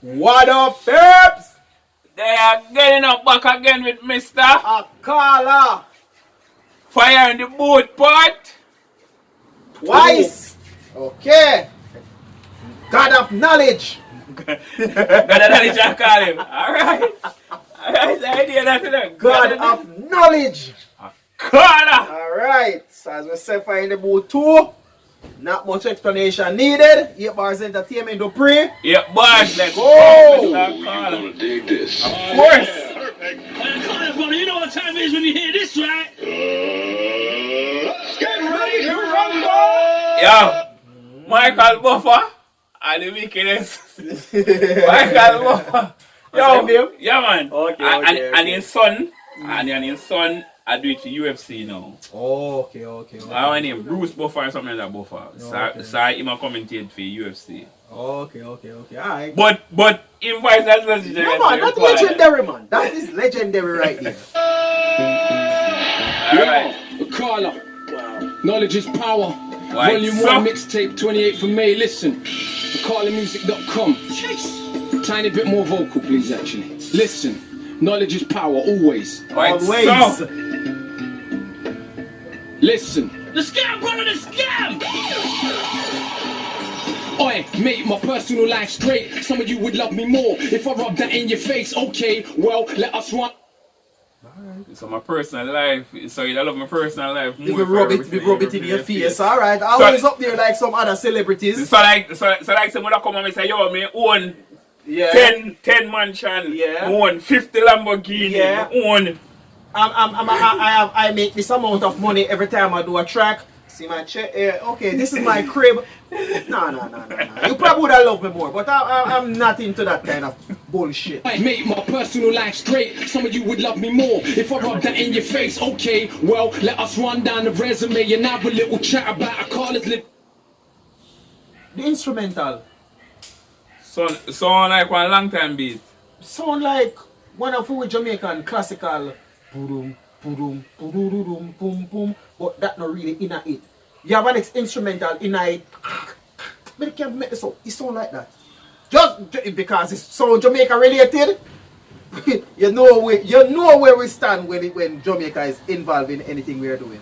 What up, Peps? They are getting up back again with Mr. Akala. Fire in the boat part. Twice. Okay. God of knowledge. God of knowledge, I call him. Alright. Alright, the idea that's it. God of knowledge. Akala. Alright. So as we say fire in the boat too. Not much explanation needed. 8 bars entertainment to pray. Yeah, boys, let's go. Mr. Akala. Gonna dig this. Of course. Perfect. Akala, brother, you know what time it is when you hear this, right? Get ready to rumble! Yo, Michael Buffer and the wickedest. Michael Buffer. Yo, yeah, man. Okay. And his son, and his son, I do it to UFC now. Okay. I want him Bruce Buffer or something like that Buffer. So him a commentate for UFC. Okay. Alright. But him voice that's legendary. No man, that's legendary, man. That is legendary right there. Alright. Akala. Wow. Knowledge is power. Right, Volume so- 1 mixtape, 28th of May. Listen. AkalaMusic.com. Tiny bit more vocal, please, actually. Listen. Knowledge is power, always. Right, Always. so, Listen. The scam, brother, the scam! Oi, mate, my personal life's great. Some of you would love me more if I rub that in your face. Okay, well, let us run. so my personal life, so I love my personal life more. If we rub it in your face, alright. Always up there like some other celebrities. So like someone come and say, yo, me own Yeah. 10 mansion, Yeah. own 50 Lamborghini, Yeah. own. I make this amount of money every time I do a track. See my check. Okay, this is my crib. No. You probably would have loved me more, but I'm not into that kind of bullshit. Oi, mate, my personal life's great. Some of you would love me more if I rub that in your face. Okay, well, let us run down the resume and have a little chat about Akala's live. The instrumental So like one long time beat. sound like one of our Jamaican classical. Boom, boom, boom, boom, boom. But that not really in it. You have an instrumental in it. But it can't make the sound. It sound like that. Just because it's so Jamaica related. you know where we stand when Jamaica is involved in anything we are doing.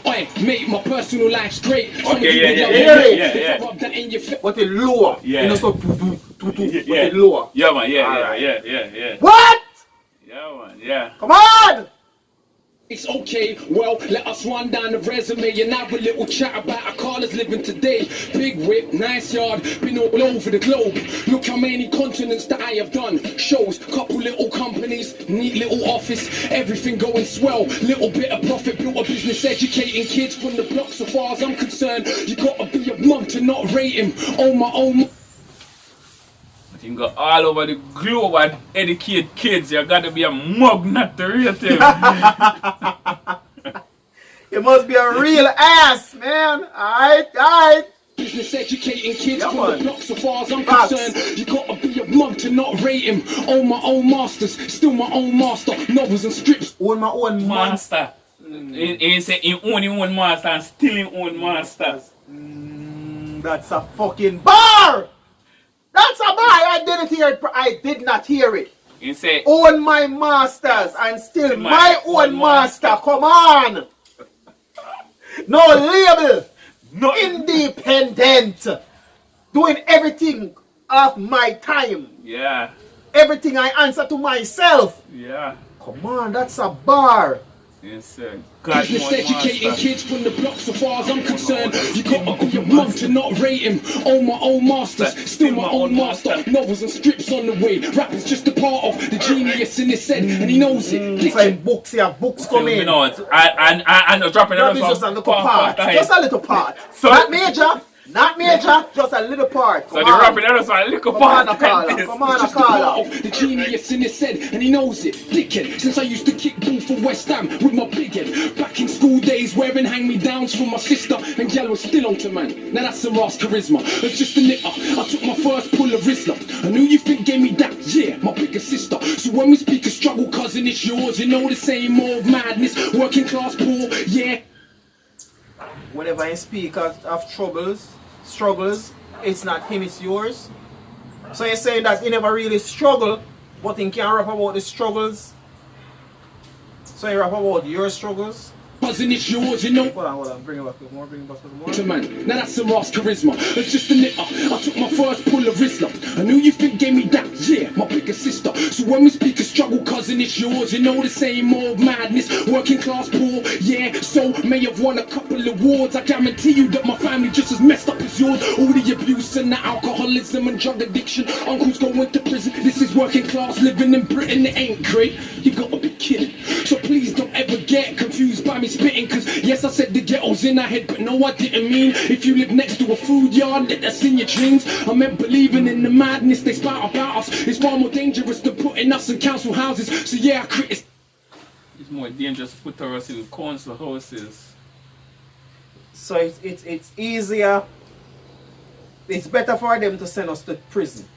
Oi, mate, my personal life's great. Some of Okay, you would yeah. love me more Yeah. if I rub that in your face. But it lower. Yeah. You know, so but Yeah. it lower. Yeah, man, yeah. What? Yeah, man, yeah. Come on! It's okay, well, let us run down the resume and have a little chat about Akala's living today. Big whip, nice yard, been all over the globe. Look how many continents that I have done. Shows, couple little companies, neat little office, everything going swell. Little bit of profit, built a business educating kids from the block. So far as I'm concerned, you gotta be a mum to not rate him. On my own. But you can go all over the globe and educate kids. You gotta be a mug not to rate him. You must be a real ass, man. Alright. Business educating kids Yeah, from man. the block. So far as I'm Facts. concerned, you gotta be a mum to not rate him. Own my own masters, still my own master. Novels and strips. Own my own monster. Master. He say he own his own master and still his own master. That's a fucking bar! That's a bar! I did not hear it. He say, Own my masters and still my own master. Come on! No label. no, Independent. Doing everything of my time. yeah, Everything I answer to myself. yeah. Come on, that's a bar. Yes, sir. God, Business one educating master. kids from the block. So far as I'm concerned, you gotta be a mum to not rate him. Own my own masters, still my own master. Novels and strips on the way. Rap is just a part of the genius in his head, and he knows it. It's like books here, books come You in. know it. And dropping That it is just a little part. Just a little part. So- Not major. Not major. Just a little part. So the rapping that was a little Come on, part. Akala. Come on, Just a part Akala. of the genius in his head, and he knows it. Dickhead, since I used to kick ball for West Ham with my big head. Back in school days, wearing hand-me-downs from my sister, and gal was still on to man. Now that's some Ross charisma. It's just a knitter. I took my first pull of Rizla. And who you think gave me that? Yeah, my bigger sister. So when we speak of struggle, cousin, it's yours. You know the same old madness. Working class poor, yeah. Whenever I speak of struggles, it's not him, it's yours. So you're saying that he never really struggled, but he can rap about the struggles. So you rap about your struggles. Buzzing it's yours, you know. Hold on, bring it back more, Man, now that's some Ross charisma. It's just a knitter. I took my first pull of Islam. I knew you think gave me that, yeah, my bigger sister. So when we speak of struggle, cousin, it's yours. You know the same old madness. Working class poor, yeah. So may have won a couple of awards. I guarantee you that my family just as messed up as yours. All the abuse and the alcoholism and drug addiction. Uncles going to prison. This is working class living in Britain. It ain't great. You gotta be kidding. So please don't ever get confused by me spitting, cause yes, I said the ghetto's in our head, but no, I didn't mean if you live next to a food yard, let that's in your dreams. I meant believing in the madness they spout about us is far more dangerous than putting us in council houses. So yeah, I criticize. It's more dangerous to put us in council houses. So it's easier. It's better for them to send us to prison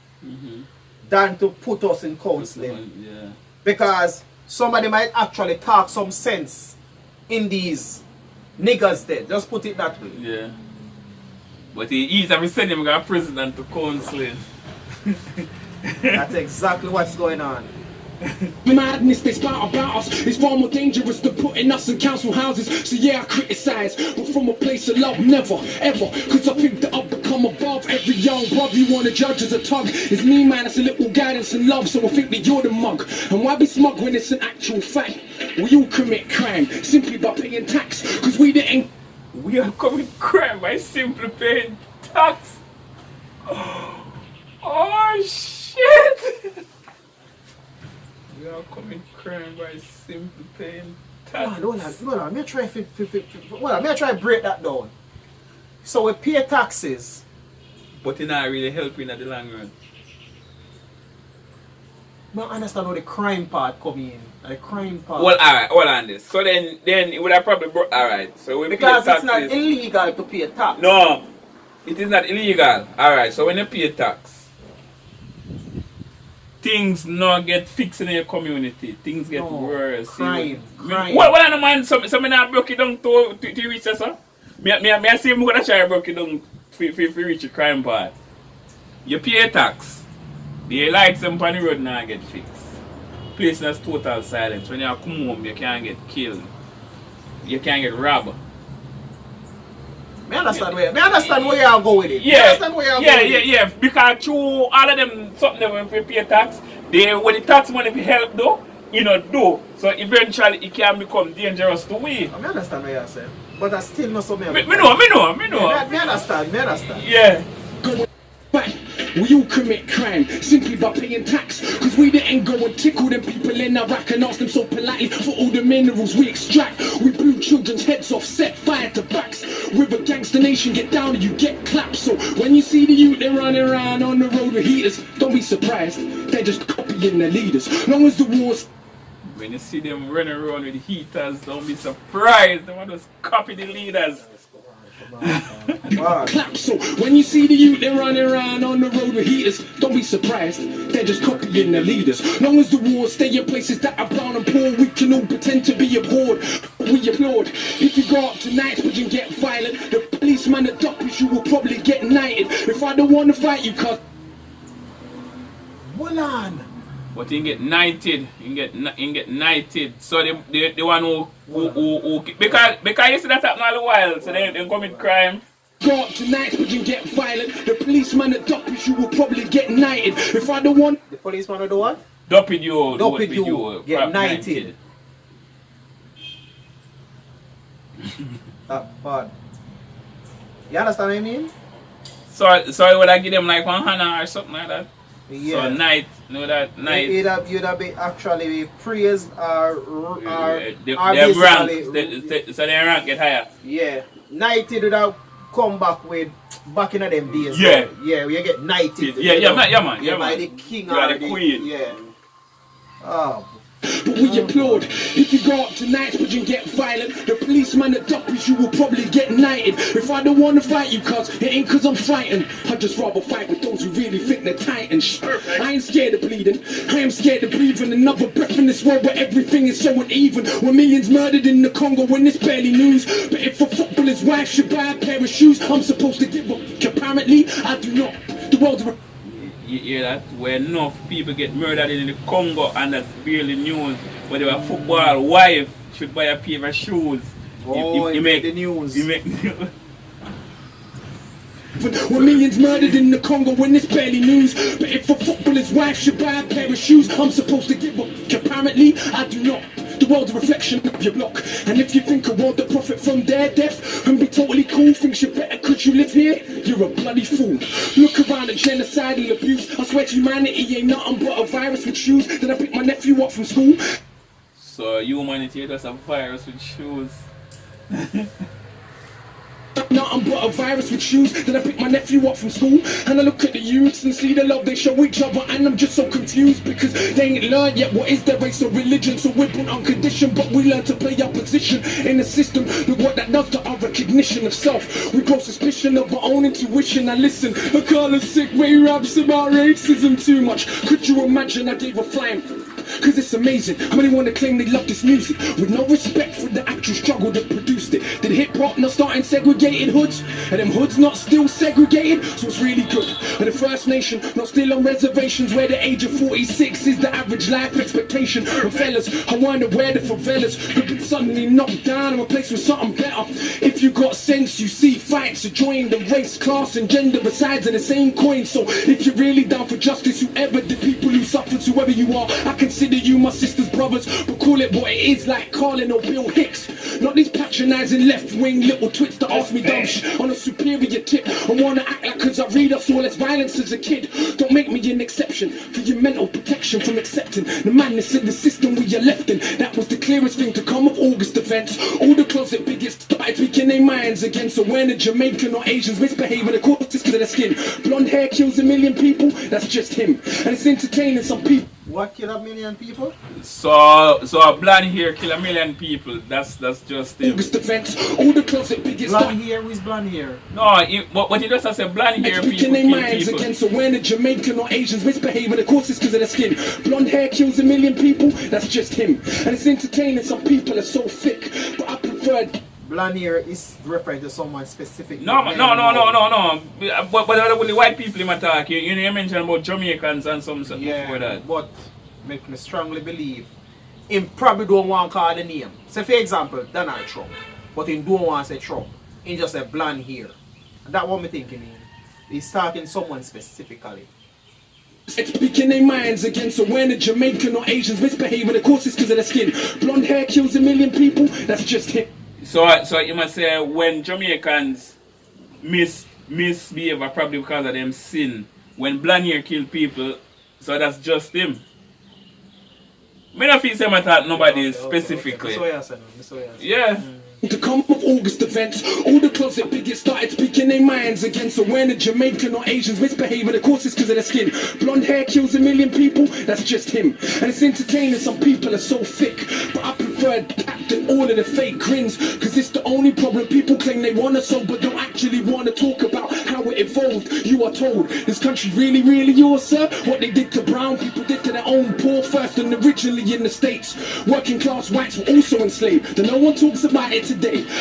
than to put us in counseling. Yeah. Because somebody might actually talk some sense in these niggas there. Just put it that way. Yeah. But he easier to send him to prison than to counseling. That's exactly what's going on. Madness they spout about us is far more dangerous than putting us in council houses. So yeah, I criticize, but from a place of love, never, ever. Cause I think that I've become above every young brother you wanna judge as a tug. It's me, man, it's a little guidance and love. So I think that you're the mug. And why be smug when it's an actual fact? We all commit crime simply by paying tax. Cause we didn't. We are committing crime by simply paying tax. Oh shit! We are committing crime by simply paying tax. Hold on. May I try to break that down. So we pay taxes. But it's not really helping at the long run. I don't understand how the crime part come in. The crime part. Well, alright, hold on this. So then it would have probably brought. Alright, so we because pay it's not taxes. illegal to pay tax. No, it is not illegal. Alright, so when you pay tax, things not get fixed in your community. Things get worse. Crime. Well, I don't mind. So I not broke it down to reach this, sir. I say I'm going to try to break it down to reach the crime part. You pay tax. The lights on the road now get fixed. Place has total silence. When you come home, you can't get killed. You can't get robbed. I understand where you are going with it. Yeah. Because through all of them something that when you pay tax, when the tax money be help though, do. So eventually it can become dangerous to we. I understand what you're saying. But I still not so many. Me know. I understand. Yeah. Back. We all commit crime simply by paying tax. Cause we didn't go and tickle them people in Iraq and ask them so politely for all the minerals we extract. We blew children's heads off, set fire to backs. With a gangster nation, get down and you get clapped. So when you see the youth, they're running around on the road with heaters, don't be surprised, they're just copying their leaders. Long as the war's. When you see them running around with heaters, don't be surprised. They want to copy the leaders. Clap. So when you see the youth, they're running around on the road with heaters, don't be surprised, they're just copying their leaders. Long as the wars stay in places that are brown and poor, we can all pretend to be abhorred. We applaud. If you go up to Knightsbridge and get violent, the policeman that doctors you will probably get knighted. If I don't want to fight you, cuz. Hold on. But you can get knighted. You can get knighted. So the one who because you see that happen all the while. So they commit crime. Go up to Knightsbridge and get violent. The policeman that doctors you will probably get knighted. If I don't want. The policeman will do what? Doped you. Get knighted. That bad. You understand what I mean? So would I give them like 1 Hannah or something like that? Yeah. So night, You'd have be actually praised or their rank, so their rank get higher. Yeah. Knighted would have come back in them days. Yeah. Yeah, you get knighted. Yeah, man. By the king or the queen. Yeah. Oh. But we applaud. If you go up to Knightsbridge and get violent, the policeman that doctors you will probably get knighted. If I don't want to fight you, cuz it ain't cause I'm frightened. I'd just rather fight with those who really think they're titans. I ain't scared of bleeding. I am scared of breathing another breath in this world where everything is so uneven. When millions murdered in the Congo when it's barely news. But if a footballer's wife should buy a pair of shoes, I'm supposed to give up. Apparently, I do not. The world's You hear that? Where enough people get murdered in the Congo and that's barely news. But a football wife should buy a pair of shoes. Oh, you make the news. You make news. When millions murdered in the Congo when it's barely news. But if a footballer's wife should buy a pair of shoes, I'm supposed to give up. Apparently, I do not. The world's a reflection of your block. And if you think a world that profit from their death and be totally cool, thinks you're better cause you live here, you're a bloody fool. Look around at genocidal abuse. I swear to humanity ain't nothing but a virus with shoes. Then I pick my nephew up from school. So humanity is just a virus with shoes. Nothing but a virus with shoes. Then I pick my nephew up from school and I look at the youths and see the love they show each other, and I'm just so confused because they ain't learned yet what is their race or religion. So we're put on condition, but we learn to play our position in the system. Look what that does to our recognition of self. We grow suspicion of our own intuition. Now listen, Akala's sick way raps about racism too much. Could you imagine I gave a flying? Cause it's amazing how many want to claim they love this music with no respect for the actual struggle that produced it. Did hip hop not start in segregated hoods? Are them hoods not still segregated? So it's really good. Are the First Nation not still on reservations where the age of 46 is the average life expectation? And fellas, I wonder where the favelas have been suddenly knocked down and replaced with something better. If you got sense, you see fights, enjoying the race, class and gender besides in the same coin. So if you're really down for justice, whoever the people who suffered, whoever you are, I consider you my sister's brothers, but call it what it is, like Carlin or Bill Hicks. Not these patronising left-wing little twits that ask me dumb shit on a superior tip. I wanna act like cause I read I saw less violence as a kid. Don't make me an exception for your mental protection from accepting the madness in the system we are left in. That was the clearest thing to come of August events. All the closet bigots started speaking their minds again. So when a Jamaican or Asians misbehaving, of course it's because of their skin. Blonde hair kills a million people, that's just him. And it's entertaining some people. What kill a million people? So a blonde hair kill a million people. That's just it. August events, all the closet bigots Blonde hair, who is blonde hair? No, what you just said, blonde hair people speaking their kill minds people. again. So when a Jamaican or Asians misbehaving, of course it's because of their skin. Blonde hair kills a million people, that's just him. And it's entertaining, some people are so thick, but I prefer. Blonde hair is referring to someone specific. No. But with the white people in my talk, you mentioned about Jamaicans and some stuff before that. But make me strongly believe him probably don't want to call the name. Say for example, Donald Trump, but he don't want to say Trump. He just a blonde hair. And that's what I'm thinking. He's talking someone specifically. Speaking their minds again. So when a Jamaican or Asians misbehaving, of course it's because of their skin. Blonde hair kills a million people, that's just him. So you must say when Jamaicans misbehave probably because of them sin. When blonde hair kill people, so that's just him. Me not feel I thought nobody specifically. Yeah. To come of August events, all the closet bigots started speaking their minds again. So when a Jamaican or Asians misbehaving, of course it's because of their skin. Blonde hair kills a million people, that's just him. And it's entertaining, some people are so thick, but I prefer acting all of the fake grins. Cause it's the only problem, people claim they wanna solve, but don't actually wanna talk about how it evolved. You are told, this country really yours, sir? What they did to brown people did to their own poor first and originally in the States. Working class whites were also enslaved, and no one talks about it today.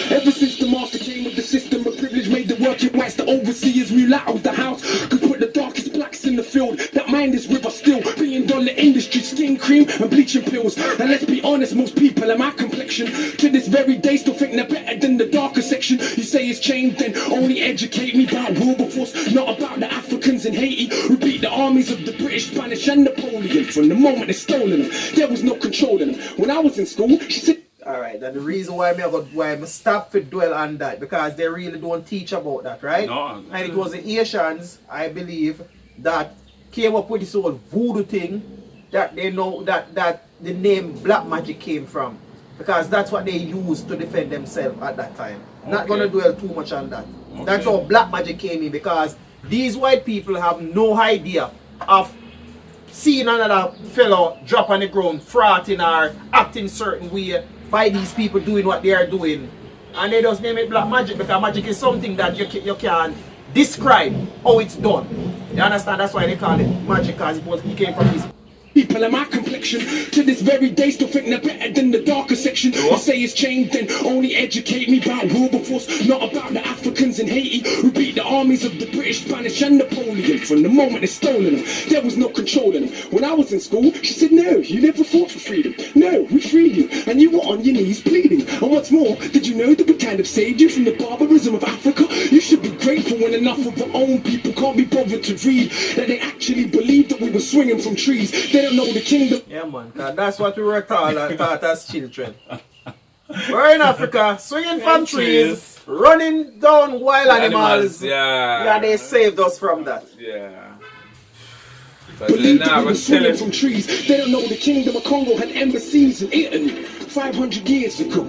Ever since the master came with the system of privilege, made the working whites the overseers, mulattoes the house, could put the darkest blacks in the field. That mind is with us still, $1 billion industry, skin cream and bleaching pills. And let's be honest, most people in my complexion to this very day still think they're better than the darker section. You say it's changed, then only educate me about Wilberforce, not about the Africans in Haiti who beat the armies of the British, Spanish and Napoleon. From the moment they stolen them, there was no controlling them. When I was in school, she said. Alright, then the reason why I stop to dwell on that, because they really don't teach about that, right? No. And it was the Asians, I believe, that came up with this whole voodoo thing that they know that the name black magic came from. Because that's what they used to defend themselves at that time. Not gonna dwell too much on that. Okay. That's how black magic came in, because these white people have no idea of seeing another fellow drop on the ground, farting or acting certain way by these people doing what they are doing, and they just name it black magic, because magic is something that you can't describe how it's done. You understand? That's why they call it magic, because it came from this people of my complexion to this very day still think they're better than the darker section. You say it's changed, then only educate me about Wilberforce, not about the Africans in Haiti who beat the armies of the British, Spanish and Napoleon. From the moment they stolen them, there was no controlling them. When I was in school, she said, no, you never fought for freedom. No, we freed you, and you were on your knees pleading. And what's more, did you know that we kind of saved you from the barbarism of Africa? You should be grateful when enough of our own people can't be bothered to read that they actually believed that we were swinging from trees. They don't know the kingdom. Yeah, man, 'cause that's what we were taught as children. We're in Africa, swinging from trees, running down wild animals. Yeah, they saved us from that. Yeah. Believe that we were swinging from trees. They don't know the kingdom of Congo had embassies in Italy 500 years ago.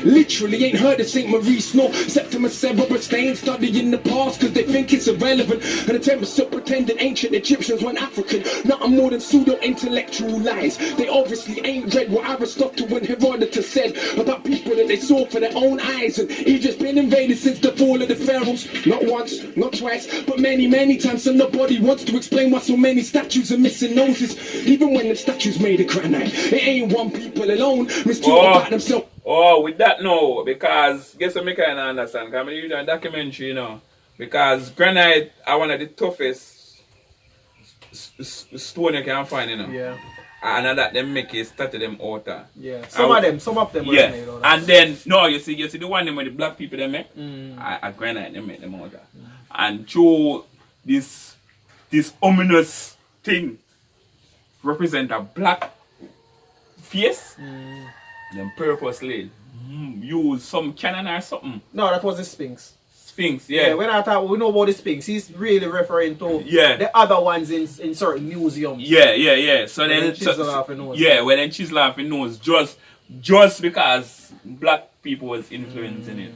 Literally ain't heard of St. Maurice nor Septimus Severus. They ain't studying the past because they think it's irrelevant. And attempt to pretend that ancient Egyptians weren't African. Nothing more than pseudo-intellectual lies. They obviously ain't read what Aristotle and Herodotus said about people that they saw for their own eyes. And Egypt's been invaded since the fall of the pharaohs. Not once, not twice, but many, many times. And nobody wants to explain why so many statues are missing noses. Even when the statues made of granite, it ain't one people alone. About themselves. Oh, with that no, because guess what I kind of understand? Because I'm using a documentary, you know. Because granite are one of the toughest stone you can find, you know. Yeah. And that them make it started them outer. Yeah. Some of them were made out of. And then no, you see the one them with the black people they make, a granite they make them outer. And through this ominous thing represent a black face. Them purposely use some cannon or something. No, that was the Sphinx. Sphinx, yeah. When I thought we know about the Sphinx, he's really referring to the other ones in certain museums. Yeah. So then chisel off the nose. Yeah, when they chisel off the nose, just because black people was influencing it.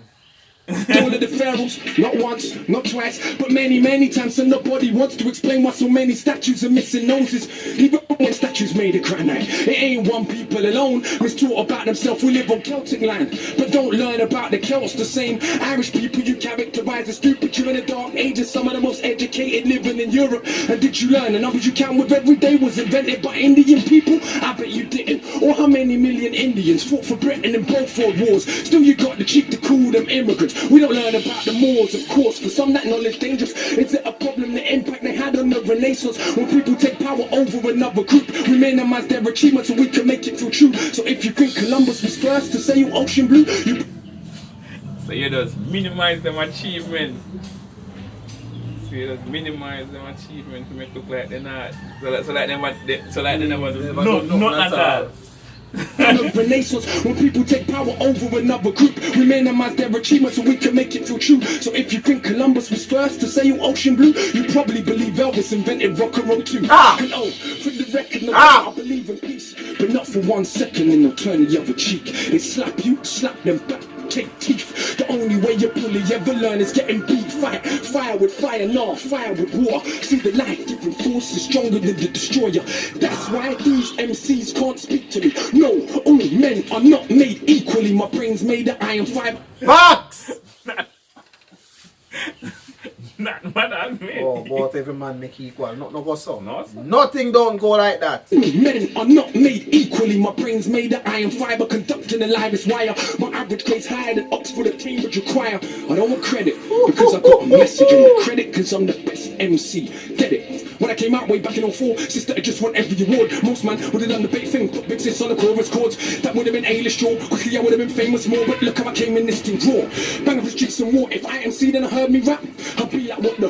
All of the pharaohs, not once, not twice, but many, many times. And nobody wants to explain why so many statues are missing noses. Even when statues made of granite, it ain't one people alone. Mistaught about themselves, we live on Celtic land, but don't learn about the Celts. The same Irish people you characterize as stupid during the dark ages. Some of the most educated living in Europe. And did you learn the numbers you count with every day was invented by Indian people? I bet you didn't. Or how many million Indians fought for Britain in both world wars? Still you got the cheek to call them immigrants. We don't learn about the Moors, of course. For some, that knowledge dangerous. Is it a problem, the impact they had on the Renaissance? When people take power over another group, we minimize their achievements so we can make it feel true. So if you think Columbus was first to sail ocean blue, so you just minimize them achievement. So you just minimize them achievement to make it look like they're not. So like they never do nothing at all. Renaissance, when people take power over another group, we minimize their achievements so we can make it feel true. So if you think Columbus was first to sail ocean blue, you probably believe Elvis invented rock and roll too. And oh, for the record, no, I believe in peace, but not for 1 second, and they'll turn the other cheek. They slap you, slap them back, take teeth. The only way you bully ever learn is getting beat. Fight fire with fire, nah, fire with war. See, the life-giving force is stronger than the destroyer. That's why these MCs can't speak to me. No, all men are not made equally. My brain's made of iron fiber. Facts! Not what I mean. Oh, but every man make equal. No go so. No, nothing don't go like that. Men are not made equally. My brain's made of iron fiber, conducting the livest wire. My average grade's higher than Oxford or Cambridge require. I don't want credit because I got a message. I want credit because I'm the best MC. Get it? When I came out way back in 04, sister, I just won every award. Most man would have done the big thing, put big sis on the chorus chords. That would have been A-list draw. Quickly I would have been famous more, but look how I came in this thing raw. Bang up the streets and war. If I MC then I heard me rap, I'll be like, what the?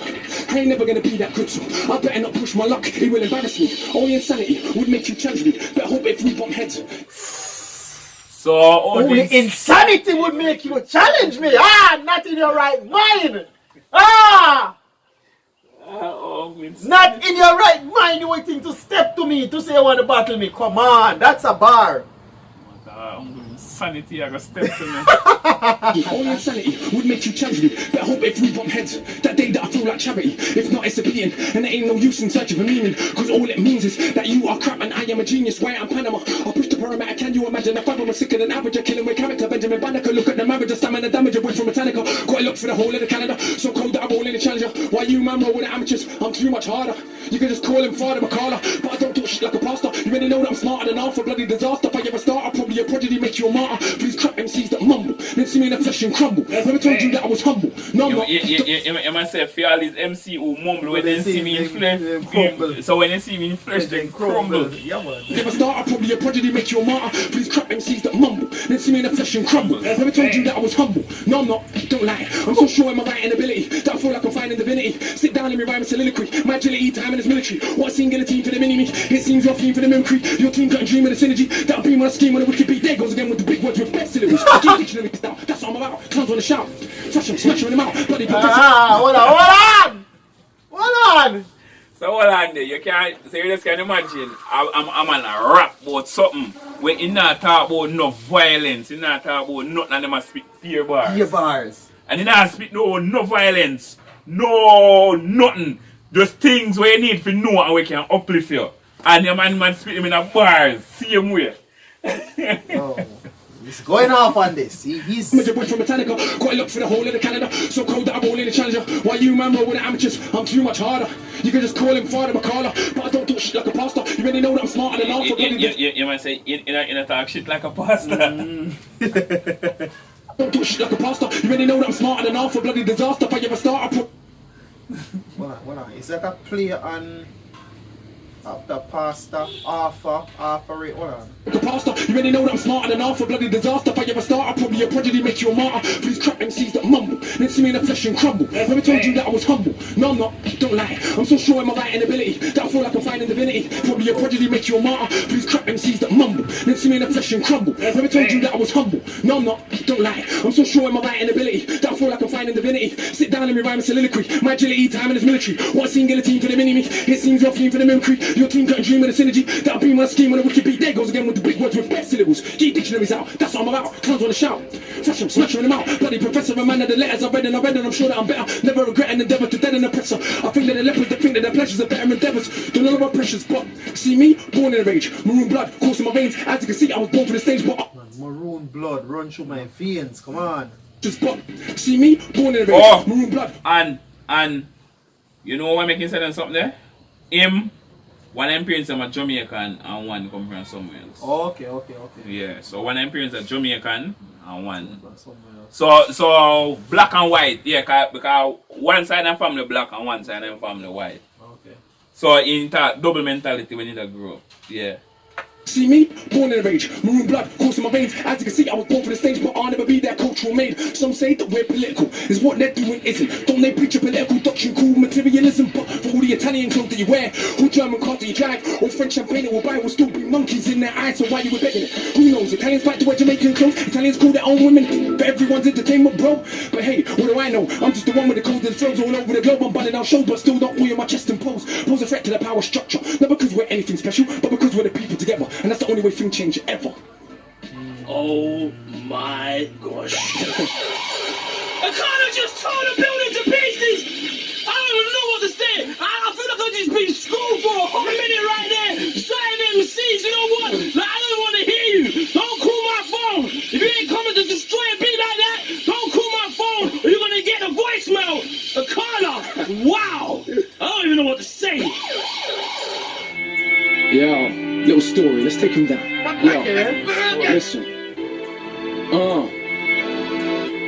I ain't never gonna be that good, so I better not push my luck. It will embarrass me. Only insanity would make you challenge me. Better hope if we bump heads. So only insanity would make you challenge me. Not in your right mind. Not in your right mind. You waiting to step to me to say you want to battle me. Come on, that's a bar. Sanity, I got step to me. Only insanity would make you challenge me. Better hope if we bump heads. That day that I feel like charity. If not, it's a beating. And there ain't no use in search of a meaning. Cause all it means is that you are crap and I am a genius. Why I'm Panama. I push the perimeter. Can you imagine? If I was sicker than average, killing with character. Benjamin Banneker. Look at the marriage. Stamina damage. Away from Metallica. Gotta look for the whole of the Canada. So cold that I roll in the challenger. Why you man roll with the amateurs? I'm too much harder. You can just call him Father Akala, but I don't talk shit like a pastor. You already know that I'm smarter than half a bloody disaster. If I ever start, I'll probably a prodigy, make you a martyr. Please crap MCs that mumble, then see me in the flesh and crumble. Never told you that I was humble. No, I'm not. You must say, for all these MC who mumble when they see me in flesh, so when they see me in flesh, they crumble. Yeah, man. Never start, I'll probably a prodigy, make you a martyr. Please crap MCs that mumble, then see me in the flesh and crumble. Never told you that I was humble. No, I'm not. Don't lie. I'm so sure in my writing ability that I feel like I'm finding divinity. Sit down and me rhyme a soliloquy. My agility, time in this military. What singular team for the mini-me? It seems your theme for the mimicry. Your team couldn't dream of the synergy. That'll be my scheme on the wicked beat. There goes again with the big words with best syllables. Keep dictionary style. That's what I'm about. Clowns on the shout. Touch them, smash them in the mouth. Bloody Hold on. Hold on. So hold on there, you can't, so you just can imagine, I'm on a rap about something where you not talk about no violence, you not talk about nothing and them a speak fear bars. Fear bars. And you not speak no violence, no nothing, just things where you need to know and we can uplift you. And your man speak them in a bars, same way. Oh. He's going off on this. He's. I'm a boy from Metallica, got a look for the whole of the Canada. So cold that I roll in the challenger. Why you man roll with the amateurs? I'm too much harder. You can just call him Father Akala, but I don't talk shit like a pastor. You already know that I'm smarter than half a bloody. You might say, you don't talk shit like a pastor. Don't talk shit like a pastor. You already know that I'm smarter than half a bloody disaster. If I ever start, I put. Hold on. Is that a play on the pastor? Arthur, hold on. Like a pastor, you already know that I'm smarter than half a bloody disaster. If I ever start, I'll probably a prodigy, make you a martyr. Please crap MCs that mumble, then see me in the flesh and crumble. Never told you that I was humble. No, I'm not. Don't lie. I'm so sure in my writing ability that I feel like I'm finding divinity. Probably a prodigy, make you a martyr. Please crap MCs that mumble, then see me in the flesh and crumble. Never told you that I was humble. No, I'm not. Don't lie. I'm so sure in my writing ability that I feel like I'm finding divinity. Sit down and me rhyme a soliloquy. My agility, time in this military. What singular team for the mini-me? It seems your theme for the mimicry. Your team couldn't dream of the synergy. That'll be my scheme on the wicked beat. There goes again with the big words with best syllables. Keep dictionaries out. That's what I'm about. Clowns on the shout. Touch them, smash them in the mouth. Bloody professor, a man of the letters I read and I'm sure that I'm better. Never regret an endeavour to dead an oppressor. I think that the lepers that think that their pleasures are better endeavours. Don't know about pressures, but see me, born in a rage. Maroon blood coursing my veins. As you can see, I was born for the stage, but Maroon blood run through my veins. Come on. just but see me, born in a rage. Oh, Maroon blood. And you know what making sense something there? Him, one of them parents are Jamaican and one come from somewhere else. Oh, okay. Yeah, so one of them parents are Jamaican and one. So black and white, yeah, because one side of family black and one side of family white. Okay. So in that double mentality when you grow up, yeah. See me, born in a rage, maroon blood coursing my veins. As you can see, I was born for the stage, but I'll never be that cultural made. Some say that we're political, is what they're doing isn't. Don't they preach a political doctrine called materialism? But for all the Italian clothes that you wear, or German cars that you drive, or French champagne that will buy, will still be monkeys in their eyes. So why you were begging it? Who knows? Italians like to wear Jamaican clothes. Italians call their own women for everyone's entertainment, bro. But hey, what do I know? I'm just the one with the codes and flows all over the globe. I'm bunning out shows, but still don't oil my chest and pose. Pose a threat to the power structure, not because we're anything special, but because we're the people together. And that's the only way things change ever. Oh my gosh. Akala just tore the building to pieces! I don't even know what to say! I feel like I've just been schooled for a minute right there! Signing MCs, you know what? Like, I don't want to hear you! Don't call my phone! If you ain't coming to destroy a beat like that, don't call my phone or you're gonna get a voicemail! Akala! Wow! I don't even know what to say! Yo, little story, let's take him down. Yo, listen.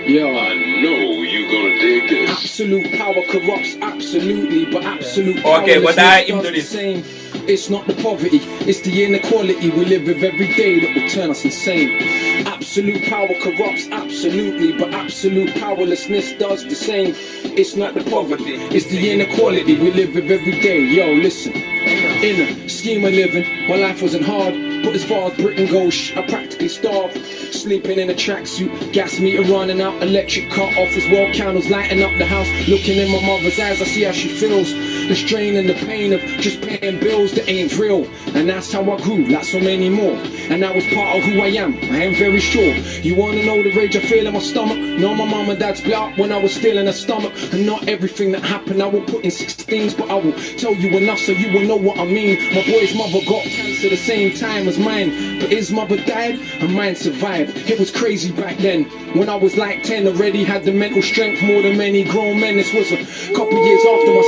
Yo. I know you gonna dig this. Absolute power corrupts, absolutely, but absolute power Okay, but I does into the this. same. It's not the poverty, it's the inequality we live with every day that will turn us insane. Absolute power corrupts, absolutely, but absolute powerlessness does the same. It's not the poverty, it's the inequality we live with every day. Yo, listen. In a scheme of living, my life wasn't hard, but as far as Britain goes, I practically starved. Sleeping in a tracksuit, gas meter running out, electric cut off as well, candles lighting up the house. Looking in my mother's eyes, I see how she feels. The strain and the pain of just paying bills that ain't real. And that's how I grew, like so many more. And that was part of who I am very sure. You wanna know the rage I feel in my stomach? No, my mum and dad's split up when I was still in her stomach. And not everything that happened I will put in 6 things, but I will tell you enough so you will know what I mean. My boy's mother got cancer the same time as mine, but his mother died and mine survived. It was crazy back then. When I was like 10, already had the mental strength more than many grown men. This was a couple years after my...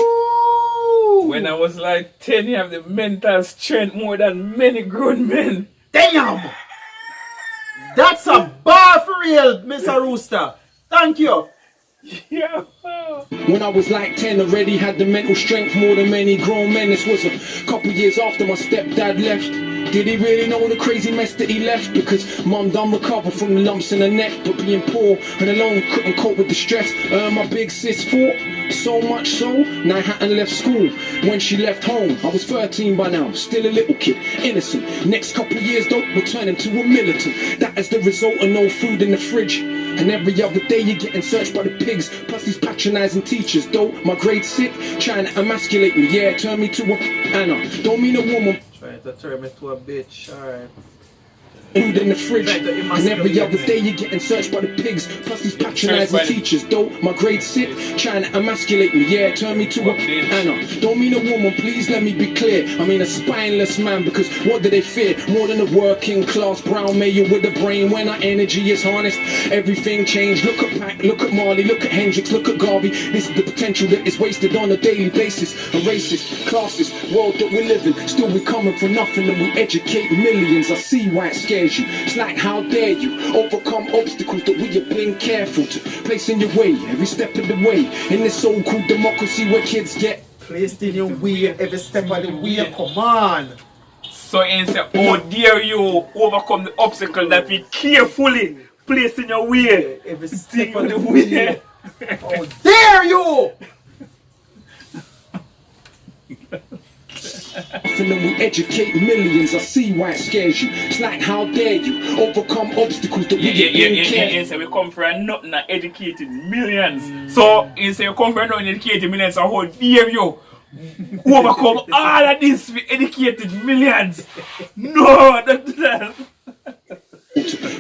When I was like 10, you have the mental strength more than many grown men. Damn! That's a bar for real, Mr. Rooster. Thank you. Yeah. When I was like 10, already had the mental strength more than many grown men. This was a couple years after my stepdad left. Did he really know the crazy mess that he left? Because mum done recover from the lumps in her neck, but being poor and alone couldn't cope with the stress. My big sis fought, so much so, now I hadn't left school. When she left home, I was 13 by now, still a little kid, innocent. Next couple of years though, we're turning to a militant. That is the result of no food in the fridge. And every other day you're getting searched by the pigs, plus these patronizing teachers. Though my grade 6, trying to emasculate me, yeah, turn me to a Anna. Don't mean a woman. Trying to turn me to a bitch, alright. Food in the fridge, and every other day you're getting searched by the pigs, plus these patronizing teachers. Though my grade 6, trying to emasculate me, yeah, turn me to a Anna. Don't mean a woman, please let me be clear. I mean a spineless man, because what do they fear? More than a working class brown male with a brain. When our energy is harnessed, everything changed. Look at Pac, look at Marley, look at Hendrix, look at Garvey. This is the potential that is wasted on a daily basis. A racist, classist world that we live in. Still we coming from nothing and we educate millions. I see why it scares you. It's like, how dare you overcome obstacles that we have been careful to place in your way every step of the way. In this so-called democracy where kids get placed in your way every step of the way. Come on. So in say, how dare you overcome the obstacle that we carefully place in your way every step of the way. How dare you! and then we educate millions. I see why it scares you. It's like, how dare you overcome obstacles that we yeah, so we come from nothing and educated millions. So you say you come from nothing and educated millions, so how dare you overcome all of this with educated millions? No, that's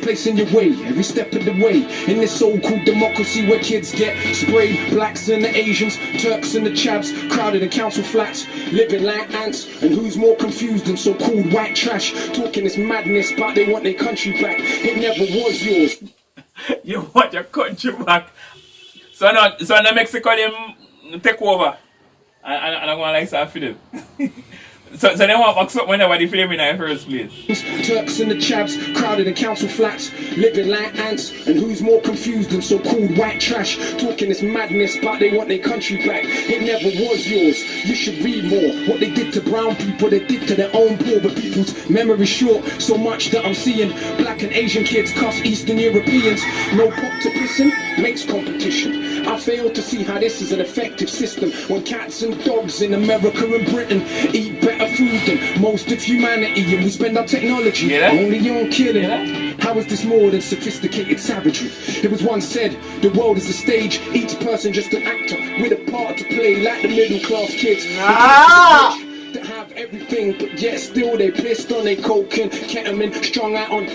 place in your way every step of the way. In this so-called democracy where kids get sprayed, blacks and the Asians, Turks and the Chavs, crowded in council flats, living like ants. And who's more confused than so-called white trash, talking this madness but they want their country back. It never was yours. You want your country back. So now Mexico them take over and I'm going to like start feeding. So they want to box up whenever they film in the first place. Turks and the Chavs, crowded in council flats, living like ants. And who's more confused than so-called white trash, talking this madness but they want their country back. It never was yours. You should read more. What they did to brown people, they did to their own poor. But people's memory short, so much that I'm seeing black and Asian kids cuss Eastern Europeans. No pop to pissing makes competition. I fail to see how this is an effective system when cats and dogs in America and Britain eat better food than most of humanity, and we spend our technology only on killing. How is this more than sophisticated savagery? It was once said, the world is a stage, each person just an actor with a part to play, like the middle class kids. That have everything, but yet still they pissed on their coke and ketamine, strung out on.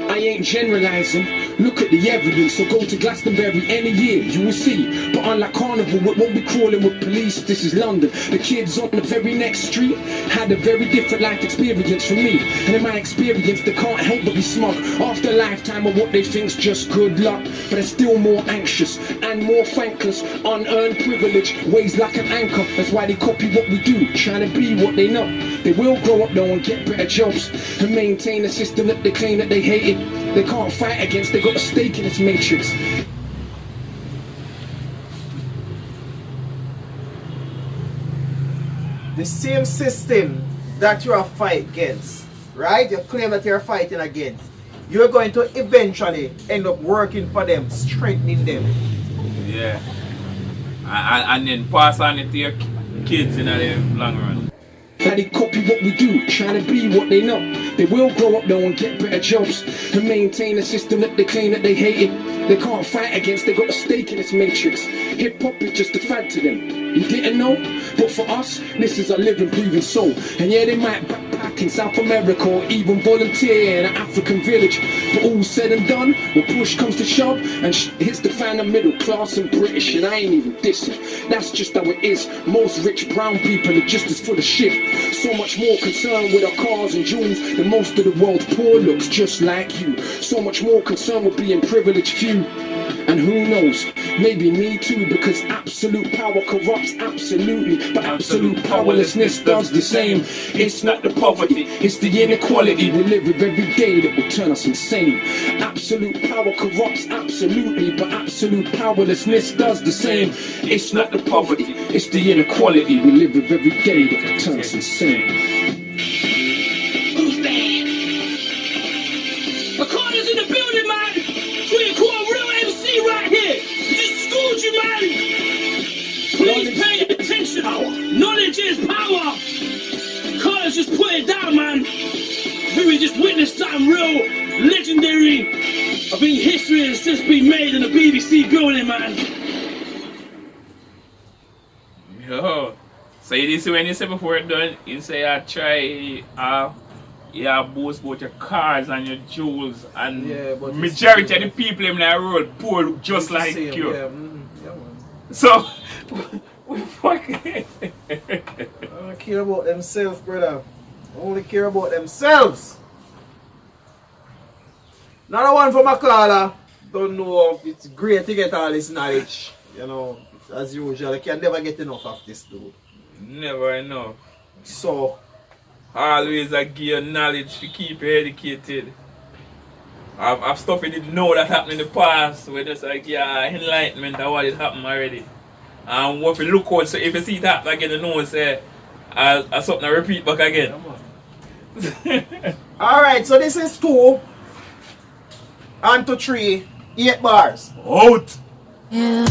I ain't generalizing, look at the evidence. So go to Glastonbury any year, you will see. But unlike Carnival, it won't be crawling with police. This is London. The kids on the very next street had a very different life experience from me. And in my experience, they can't help but be smug. After a lifetime of what they think's just good luck, but they're still more anxious and more thankless. Unearned privilege weighs like an anchor. That's why they copy what we do, trying to be what they know. They will grow up though and get better jobs and maintain a system that they claim that they hated. They can't fight against, they got a stake in this matrix. The same system that you are fighting against, right? You claim that you're fighting against. You're going to eventually end up working for them, strengthening them. Yeah. And then pass on it to your kids in the long run. How they copy what we do, trying to be what they know. They will grow up though and get better jobs and maintain a system that they claim that they hated. They can't fight against, they got a stake in this matrix. Hip-hop is just a fad to them. You didn't know? But for us, this is a living, breathing soul. And yeah, they might backpack in South America or even volunteer in an African village. But all said and done, when push comes to shove and hits the fan of middle class and British, and I ain't even dissing. That's just how it is. Most rich brown people are just as full of shit. So much more concerned with our cars and jewels than most of the world's poor looks just like you. So much more concerned with being privileged few. And who knows, maybe me too, because absolute power corrupts absolutely, but absolute powerlessness does the same. It's not the poverty, it's the inequality we live with every day that will turn us insane. Absolute power corrupts absolutely, but absolute powerlessness does the same. It's not the poverty, it's the inequality we live with every day that will turn us insane. Who's bad? Akala's in the building, man. So you call a real MC right here. Just schooled you, man. Please pay attention. Knowledge is power. Akala's just put it down, man. I think we just witnessed something real legendary. I think history has just been made in the BBC building, man. Yo. So you see when you say before it done, you say I try boast about your cars and your jewels, and but majority of the people in the world poor just like Same, you. yeah, man. So we fucking I don't care about themselves, brother. I only care about themselves. Another one from Akala. Don't know if it's great to get all this knowledge. You know, as usual, you can never get enough of this dude. never enough. So, Always I give you knowledge to keep you educated. I've stuff you didn't know that happened in the past. We're just like, enlightenment of what it happened already. And what if you look out, so if you see it happen again, you know, say, I'll something to repeat back again. alright, so this is 2 and to 3, 8 bars. Out! Yeah.